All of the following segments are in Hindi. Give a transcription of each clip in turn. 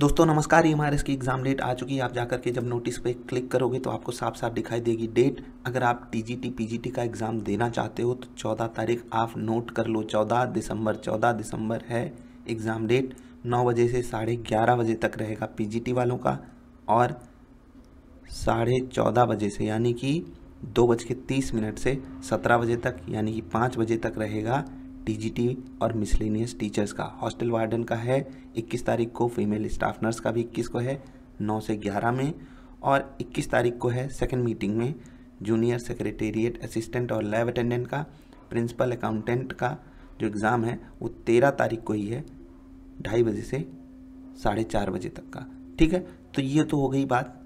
दोस्तों नमस्कार। ये हमारे इसकी एग्ज़ाम डेट आ चुकी है। आप जाकर के जब नोटिस पे क्लिक करोगे तो आपको साफ साफ दिखाई देगी डेट। अगर आप टीजीटी पीजीटी का एग्ज़ाम देना चाहते हो तो 14 तारीख आप नोट कर लो। 14 दिसंबर है एग्ज़ाम डेट। 9 बजे से 11:30 बजे तक रहेगा पीजीटी वालों का, और 14:30 बजे से यानी कि 2:30 से 17 बजे तक यानी कि 5 बजे तक रहेगा टीजीटी और मिसलेनियस टीचर्स का। हॉस्टल वार्डन का है 21 तारीख को, फीमेल स्टाफ नर्स का भी 21 को है 9 से 11 में, और 21 तारीख को है सेकंड मीटिंग में जूनियर सेक्रेटेरिएट असिस्टेंट और लैब अटेंडेंट का। प्रिंसिपल अकाउंटेंट का जो एग्ज़ाम है वो 13 तारीख को ही है 2:30 बजे से 4:30 बजे तक का। ठीक है, तो ये तो हो गई बात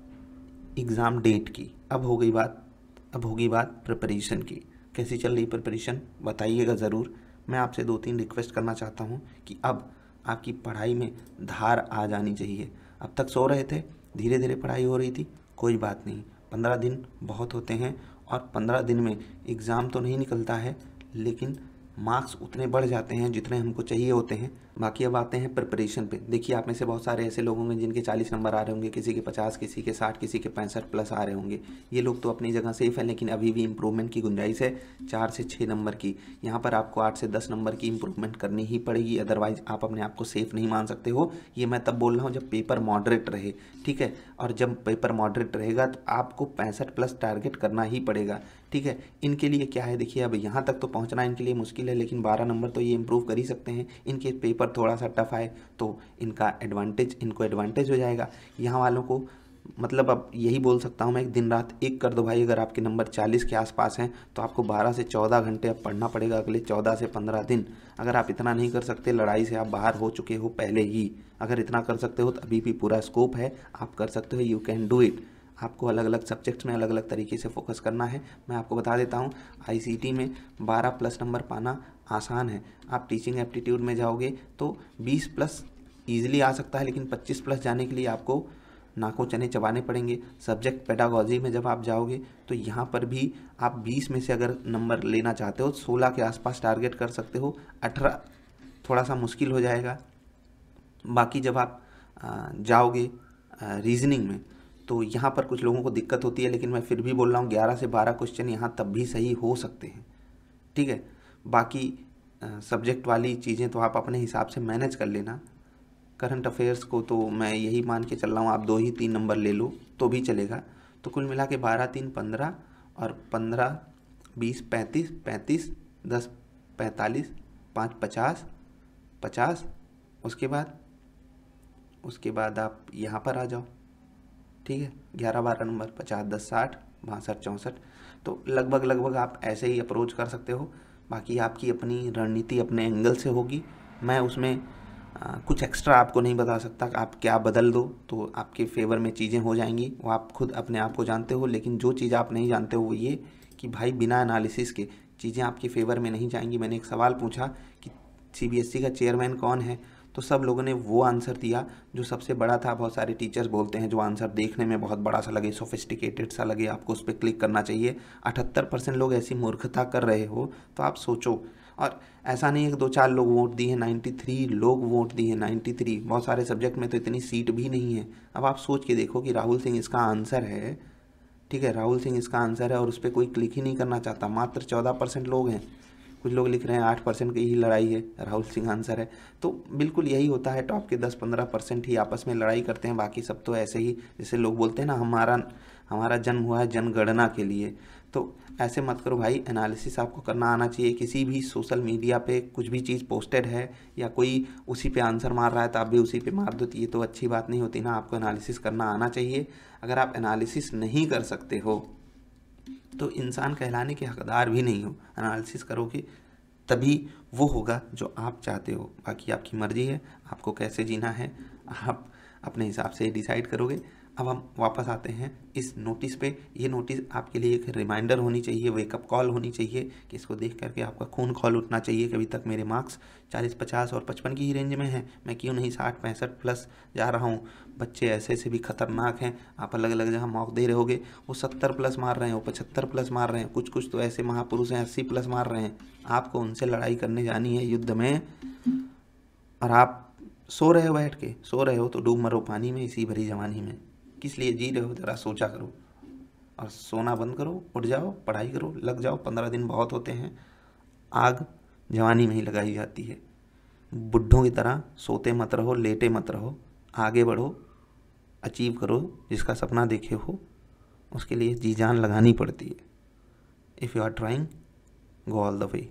एग्ज़ाम डेट की। अब होगी बात प्रिपरेशन की। कैसी चल रही प्रिपरेशन बताइएगा ज़रूर। मैं आपसे 2-3 रिक्वेस्ट करना चाहता हूँ कि अब आपकी पढ़ाई में धार आ जानी चाहिए। अब तक सो रहे थे, धीरे धीरे पढ़ाई हो रही थी, कोई बात नहीं। 15 दिन बहुत होते हैं, और 15 दिन में एग्ज़ाम तो नहीं निकलता है, लेकिन मार्क्स उतने बढ़ जाते हैं जितने हमको चाहिए होते हैं। बाकी अब आते हैं प्रिपरेशन पे। देखिए, आप में से बहुत सारे ऐसे लोग होंगे जिनके 40 नंबर आ रहे होंगे, किसी के 50, किसी के 60, किसी के 65 प्लस आ रहे होंगे। ये लोग तो अपनी जगह सेफ है, लेकिन अभी भी इम्प्रूवमेंट की गुंजाइश है 4 से 6 नंबर की। यहाँ पर आपको 8 से 10 नंबर की इम्प्रूवमेंट करनी ही पड़ेगी, अदरवाइज आप अपने आप को सेफ नहीं मान सकते हो। ये मैं तब बोल रहा हूँ जब पेपर मॉडरेट रहे, ठीक है। और जब पेपर मॉडरेट रहेगा तो आपको 65 प्लस टारगेट करना ही पड़ेगा, ठीक है। इनके लिए क्या है, देखिए अब यहाँ तक तो पहुँचना इनके लिए मुश्किल है, लेकिन 12 नंबर तो ये इम्प्रूव कर ही सकते हैं। इनके पेपर थोड़ा सा टफ आए तो इनको एडवांटेज हो जाएगा। यहाँ वालों को मतलब अब यही बोल सकता हूँ मैं, एक दिन रात एक कर दो भाई। अगर आपके नंबर 40 के आसपास हैं तो आपको 12 से 14 घंटे अब पढ़ना पड़ेगा अगले 14 से 15 दिन। अगर आप इतना नहीं कर सकते, लड़ाई से आप बाहर हो चुके हो पहले ही, अगर इतना कर सकते हो तो अभी भी पूरा स्कोप है, आप कर सकते हो। You can do it. आपको अलग अलग सब्जेक्ट्स में अलग अलग तरीके से फोकस करना है। मैं आपको बता देता हूँ, आईसीटी में 12 प्लस नंबर पाना आसान है। आप टीचिंग एप्टीट्यूड में जाओगे तो 20 प्लस ईजिली आ सकता है, लेकिन 25 प्लस जाने के लिए आपको नाकों चने चबाने पड़ेंगे। सब्जेक्ट पेडागोजी में जब आप जाओगे तो यहाँ पर भी आप 20 में से अगर नंबर लेना चाहते हो 16 के आसपास टारगेट कर सकते हो। 18 थोड़ा सा मुश्किल हो जाएगा। बाकी जब आप जाओगे रीजनिंग में तो यहाँ पर कुछ लोगों को दिक्कत होती है, लेकिन मैं फिर भी बोल रहा हूँ 11 से 12 क्वेश्चन यहाँ तब भी सही हो सकते हैं, ठीक है। बाकी सब्जेक्ट वाली चीज़ें तो आप अपने हिसाब से मैनेज कर लेना। करंट अफेयर्स को तो मैं यही मान के चल रहा हूँ, आप 2 ही 3 नंबर ले लो तो भी चलेगा। तो कुल मिला के 12 3 15 और 15 20 35 35 10 45 5 50 50। उसके बाद आप यहाँ पर आ जाओ, ठीक है। 11 12 नंबर 50 10 60 62 64। तो लगभग आप ऐसे ही अप्रोच कर सकते हो। बाकी आपकी अपनी रणनीति अपने एंगल से होगी। मैं उसमें कुछ एक्स्ट्रा आपको नहीं बता सकता कि आप क्या बदल दो तो आपके फेवर में चीज़ें हो जाएंगी, वो आप खुद अपने आप को जानते हो। लेकिन जो चीज़ आप नहीं जानते हो वो ये कि भाई बिना एनालिसिस के चीज़ें आपके फेवर में नहीं जाएंगी। मैंने एक सवाल पूछा कि सीबीएसई का चेयरमैन कौन है, तो सब लोगों ने वो आंसर दिया जो सबसे बड़ा था। बहुत सारे टीचर्स बोलते हैं जो आंसर देखने में बहुत बड़ा सा लगे, सोफिस्टिकेटेड सा लगे, आपको उस पर क्लिक करना चाहिए। 78% लोग ऐसी मूर्खता कर रहे हो तो आप सोचो। और ऐसा नहीं है कि 2-4 लोग वोट दिए हैं, 93 लोग वोट दिए हैं। 93, बहुत सारे सब्जेक्ट में तो इतनी सीट भी नहीं है। अब आप सोच के देखो कि राहुल सिंह इसका आंसर है, ठीक है। राहुल सिंह इसका आंसर है और उस पर कोई क्लिक ही नहीं करना चाहता। मात्र 14% लोग हैं। कुछ लोग लिख रहे हैं 8% की ही लड़ाई है, राहुल सिंह आंसर है। तो बिल्कुल यही होता है, टॉप के 10-15% ही आपस में लड़ाई करते हैं, बाकी सब तो ऐसे ही। जैसे लोग बोलते हैं ना, हमारा जन्म हुआ है जनगणना के लिए। तो ऐसे मत करो भाई, एनालिसिस आपको करना आना चाहिए। किसी भी सोशल मीडिया पे कुछ भी चीज़ पोस्टेड है या कोई उसी पे आंसर मार रहा है तो आप भी उसी पे मार दो, तो ये तो अच्छी बात नहीं होती ना। आपको एनालिसिस करना आना चाहिए। अगर आप एनालिसिस नहीं कर सकते हो तो इंसान कहलाने के हकदार भी नहीं हो। एनालिसिस करोगे तभी वो होगा जो आप चाहते हो। बाकी आपकी मर्जी है, आपको कैसे जीना है आप अपने हिसाब से डिसाइड करोगे। अब हम वापस आते हैं इस नोटिस पे। ये नोटिस आपके लिए एक रिमाइंडर होनी चाहिए, वेकअप कॉल होनी चाहिए कि इसको देख करके आपका खून खौल उठना चाहिए कि अभी तक मेरे मार्क्स 40 50 और 55 की ही रेंज में हैं, मैं क्यों नहीं 60 65 प्लस जा रहा हूँ। बच्चे ऐसे ऐसे भी खतरनाक हैं, आप अलग अलग जगह मॉक दे रहे होगे, वो 70 प्लस मार रहे हैं, वो 75 प्लस मार रहे हैं, कुछ तो ऐसे महापुरुष हैं 80 प्लस मार रहे हैं। आपको उनसे लड़ाई करने जानी है युद्ध में, और आप सो रहे हो बैठ के, सो रहे हो तो डूब मरो पानी में इसी भरी जवानी में। किस लिए जी रहे हो ज़रा सोचा करो, और सोना बंद करो, उठ जाओ, पढ़ाई करो, लग जाओ। 15 दिन बहुत होते हैं, आग जवानी में ही लगाई जाती है। बुड्ढों की तरह सोते मत रहो, लेटे मत रहो, आगे बढ़ो, अचीव करो। जिसका सपना देखे हो उसके लिए जी जान लगानी पड़ती है। If you are trying, go all the way.